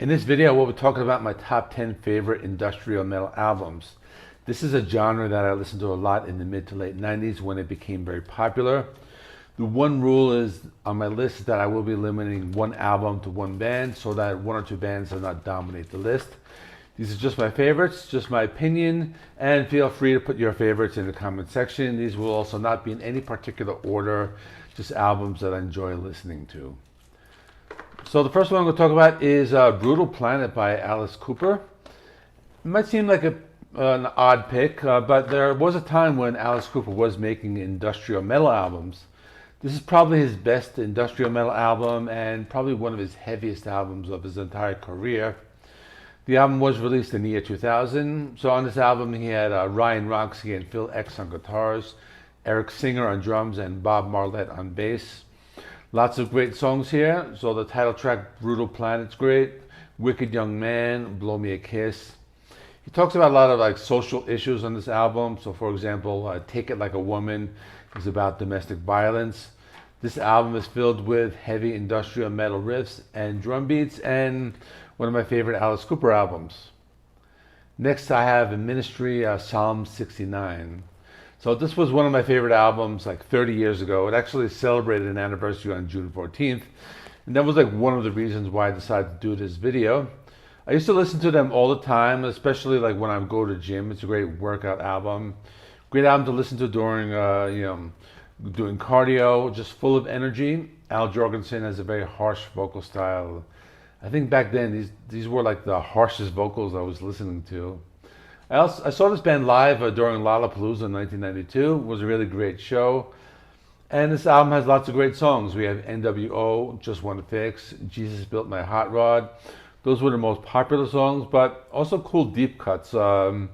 In this video, we'll be talking about my top 10 favorite industrial metal albums. This is a genre that I listened to a lot in the mid to late 90s when it became very popular. The one rule is on my list is that I will be limiting one album to one band so that one or two bands do not dominate the list. These are just my favorites, just my opinion, and feel free to put your favorites in the comment section. These will also not be in any particular order, just albums that I enjoy listening to. So the first one I'm going to talk about is Brutal Planet by Alice Cooper. It might seem like an odd pick, but there was a time when Alice Cooper was making industrial metal albums. This is probably his best industrial metal album and probably one of his heaviest albums of his entire career. The album was released in the year 2000. So on this album he had Ryan Roxy and Phil X on guitars, Eric Singer on drums, and Bob Marlette on bass. Lots of great songs here. So the title track, Brutal Planet's great. Wicked Young Man, Blow Me a Kiss. He talks about a lot of social issues on this album. So for example, Take It Like a Woman is about domestic violence. This album is filled with heavy industrial metal riffs and drum beats, and one of my favorite Alice Cooper albums. Next I have Ministry, Psalm 69. So this was one of my favorite albums 30 years ago. It actually celebrated an anniversary on June 14th. And that was one of the reasons why I decided to do this video. I used to listen to them all the time, especially when I go to the gym. It's a great workout album. Great album to listen to during, doing cardio, just full of energy. Al Jorgensen has a very harsh vocal style. I think back then these were the harshest vocals I was listening to. I saw this band live during Lollapalooza in 1992. It was a really great show. And this album has lots of great songs. We have NWO, Just Wanna Fix, Jesus Built My Hot Rod. Those were the most popular songs, but also cool deep cuts. The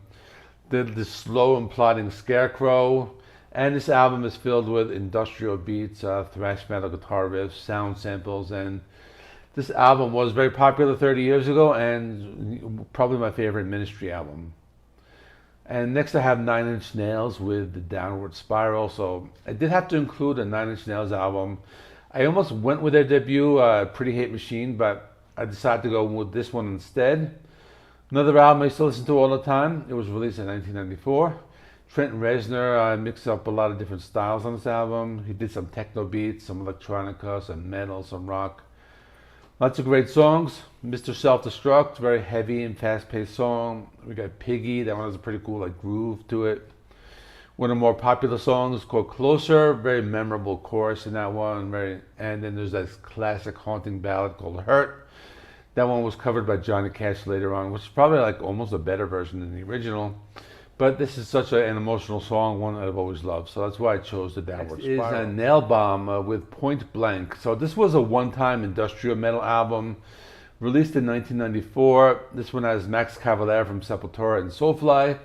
slow and plodding Scarecrow. And this album is filled with industrial beats, thrash metal guitar riffs, sound samples, and this album was very popular 30 years ago and probably my favorite Ministry album. And next I have Nine Inch Nails with The Downward Spiral. So I did have to include a Nine Inch Nails album. I almost went with their debut, Pretty Hate Machine, but I decided to go with this one instead. Another album I used to listen to all the time. It was released in 1994. Trent Reznor mixed up a lot of different styles on this album. He did some techno beats, some electronica, some metal, some rock. Lots of great songs. Mr. Self-Destruct, very heavy and fast-paced song. We got Piggy, that one has a pretty cool groove to it. One of the more popular songs is called Closer, very memorable chorus in that one. And then there's this classic haunting ballad called Hurt. That one was covered by Johnny Cash later on, which is probably almost a better version than the original. But this is such an emotional song, one I've always loved. So that's why I chose The Downward Spiral. Next is Nail Bomb with Point Blank. So this was a one-time industrial metal album released in 1994. This one has Max Cavalera from Sepultura and Soulfly.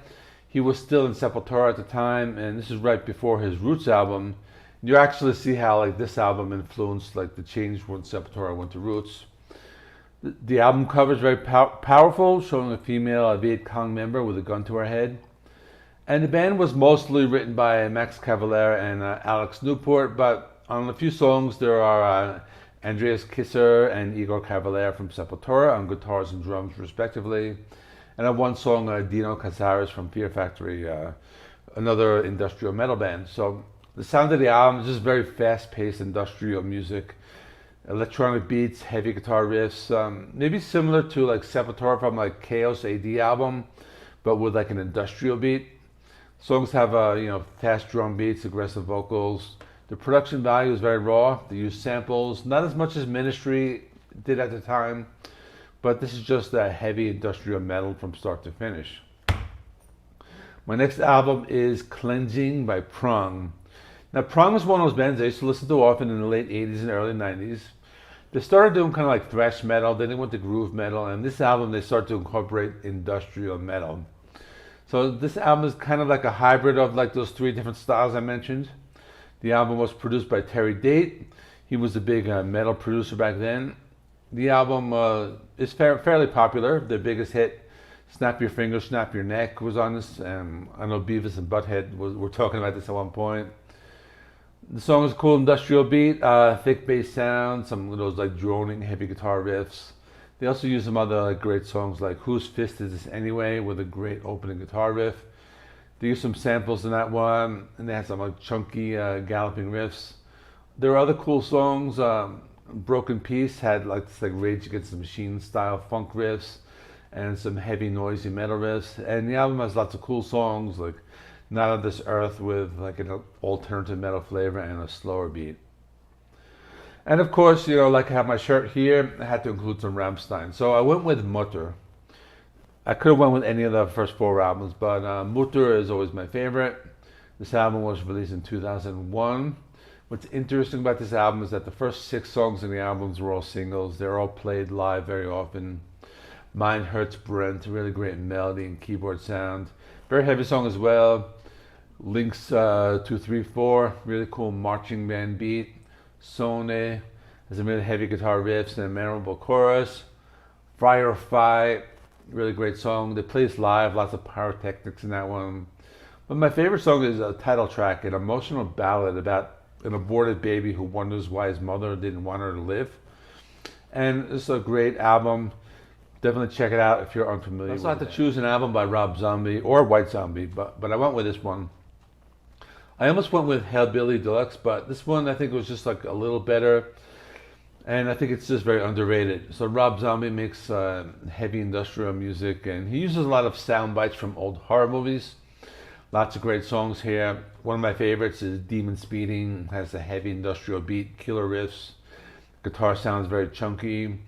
He was still in Sepultura at the time, and this is right before his Roots album. You actually see how this album influenced the change when Sepultura went to Roots. The album cover is very powerful, showing a female Viet Cong member with a gun to her head. And the band was mostly written by Max Cavalera and Alex Newport, but on a few songs there are Andreas Kisser and Igor Cavalera from Sepultura on guitars and drums respectively. And on one song, Dino Cazares from Fear Factory, another industrial metal band. So the sound of the album is just very fast-paced industrial music. Electronic beats, heavy guitar riffs, maybe similar to Sepultura from Chaos AD album, but with an industrial beat. Songs have fast drum beats, aggressive vocals. The production value is very raw. They use samples, not as much as Ministry did at the time, but this is just a heavy industrial metal from start to finish. My next album is Cleansing by Prong. Now Prong was one of those bands I used to listen to often in the late 80s and early 90s. They started doing kind of thrash metal, then they went to groove metal, and this album they started to incorporate industrial metal. So this album is kind of a hybrid of those three different styles I mentioned. The album was produced by Terry Date. He was a big metal producer back then. The album is fairly popular. Their biggest hit, Snap Your Fingers, Snap Your Neck, was on this. I know Beavis and Butthead were talking about this at one point. The song is a cool industrial beat, thick bass sound, some of those like droning heavy guitar riffs. They also use some other like, great songs like Whose Fist Is This Anyway with a great opening guitar riff. They use some samples in that one, and they had some like chunky galloping riffs. There are other cool songs. Broken Peace had like this like Rage Against the Machine style funk riffs and some heavy noisy metal riffs. And the album has lots of cool songs like Not of This Earth with like an alternative metal flavor and a slower beat. And of course, you know, like I have my shirt here, I had to include some Ramstein. So I went with Mutter. I could have went with any of the first 4 albums, but Mutter is always my favorite. This album was released in 2001. What's interesting about this album is that the first 6 songs in the albums were all singles. They're all played live very often. Mine Hurts Brent, really great melody and keyboard sound. Very heavy song as well. Links 234, really cool marching band beat. Sone has some really heavy guitar riffs and a memorable chorus. Firefly, really great song. They play this live, lots of pyrotechnics in that one. But my favorite song is a title track, an emotional ballad about an aborted baby who wonders why his mother didn't want her to live. And it's a great album. Definitely check it out if you're unfamiliar. I also had to choose an album by Rob Zombie or White Zombie, but I went with this one. I almost went with Hellbilly Deluxe, but this one I think was just like a little better, and I think it's just very underrated. So Rob Zombie makes heavy industrial music, and he uses a lot of sound bites from old horror movies. Lots of great songs here. One of my favorites is Demon Speeding. Has a heavy industrial beat, killer riffs. Guitar sounds very chunky.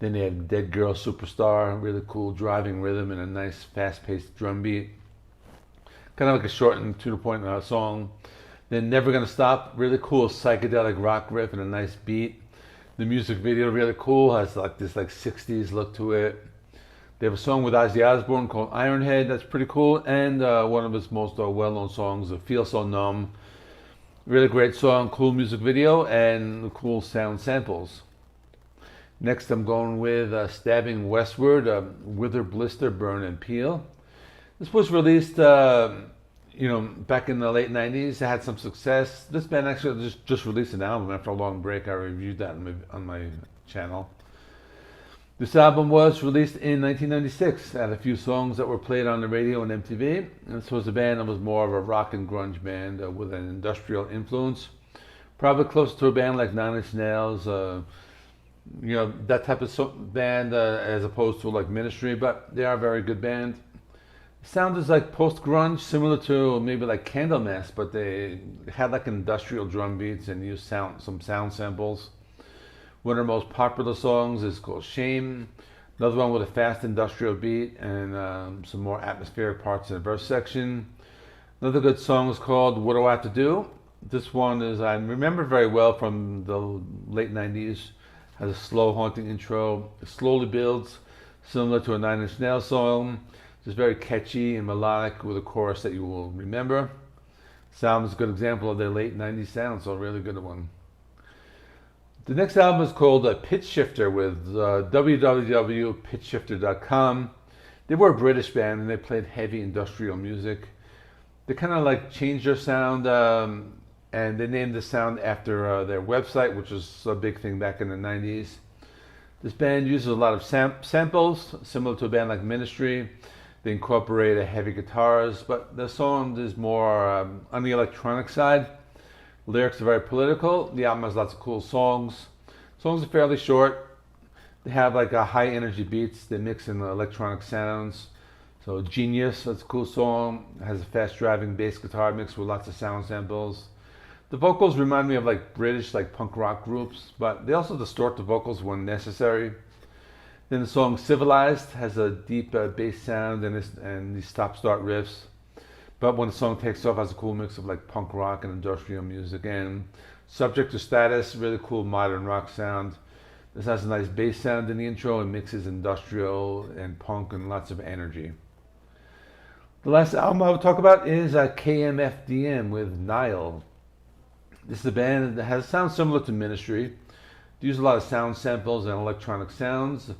Then they have Dead Girl Superstar, really cool driving rhythm and a nice fast-paced drum beat. Kind of like a short and to-the-point song. Then Never Gonna Stop, really cool psychedelic rock riff and a nice beat. The music video really cool, has like this like 60s look to it. They have a song with Ozzy Osbourne called Ironhead, that's pretty cool. And one of his most well-known songs, Feel So Numb. Really great song, cool music video, and cool sound samples. Next I'm going with Stabbing Westward, Wither, Blister, Burn and Peel. This was released back in the late 90s. It had some success. This band actually just released an album after a long break. I reviewed that on my channel. This album was released in 1996. It had a few songs that were played on the radio and MTV. And this was a band that was more of a rock and grunge band with an industrial influence. Probably close to a band like Nine Inch Nails, that type of band as opposed to like Ministry, but they are a very good band. The sound is like post-grunge, similar to maybe like Candlemass, but they had like industrial drum beats and used some sound samples. One of their most popular songs is called Shame. Another one with a fast industrial beat and some more atmospheric parts in the verse section. Another good song is called What Do I Have to Do? This one is, I remember very well from the late 90s. Has a slow, haunting intro. It slowly builds, similar to a Nine Inch Nails song. Just very catchy and melodic with a chorus that you will remember. Sounds a good example of their late 90s sound, so a really good one. The next album is called Pitchshifter with www.pitchshifter.com. They were a British band and they played heavy industrial music. They kind of like changed their sound and they named the sound after their website, which was a big thing back in the 90s. This band uses a lot of samples, similar to a band like Ministry. They incorporate heavy guitars, but the song is more on the electronic side. Lyrics are very political. The album has lots of cool songs. Songs are fairly short. They have like a high energy beats. They mix in the electronic sounds. So Genius, that's a cool song. It has a fast driving bass guitar mixed with lots of sound samples. The vocals remind me of like British like punk rock groups, but they also distort the vocals when necessary. Then the song Civilized has a deep bass sound and these stop-start riffs. But when the song takes off, it has a cool mix of like punk rock and industrial music. And Subject to Status, really cool modern rock sound. This has a nice bass sound in the intro and mixes industrial and punk and lots of energy. The last album I will talk about is KMFDM with Nile. This is a band that has a sound similar to Ministry. They use a lot of sound samples and electronic sounds.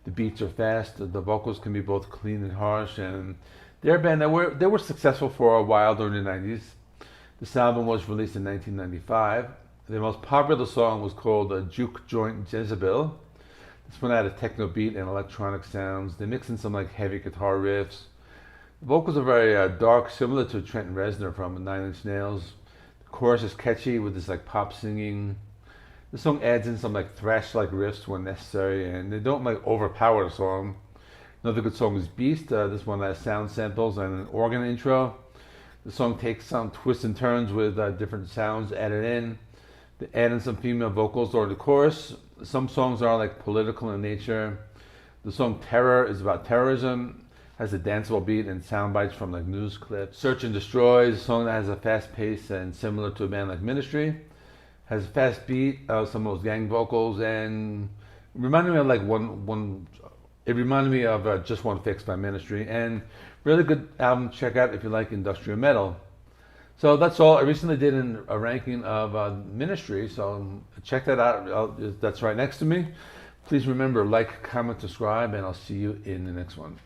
The beats are fast. The vocals can be both clean and harsh. And they're a band that were successful for a while during the 90s. This album was released in 1995. Their most popular song was called Juke Joint Jezebel. This one had a techno beat and electronic sounds. They mix in some like heavy guitar riffs. The vocals are very dark, similar to Trent Reznor from Nine Inch Nails. The chorus is catchy with this like pop singing. The song adds in some like thrash-like riffs when necessary, and they don't like overpower the song. Another good song is Beast. This one has sound samples and an organ intro. The song takes some twists and turns with different sounds added in. They add in some female vocals during the chorus. Some songs are like political in nature. The song Terror is about terrorism, has a danceable beat and sound bites from like news clips. Search and Destroy is a song that has a fast pace and similar to a band like Ministry. Has a fast beat, some of those gang vocals, and reminded me of like it reminded me of Just One Fix by Ministry, and really good album to check out if you like industrial metal. So that's all. I recently did a ranking of Ministry, so check that out. That's right next to me. Please remember, like, comment, subscribe, and I'll see you in the next one.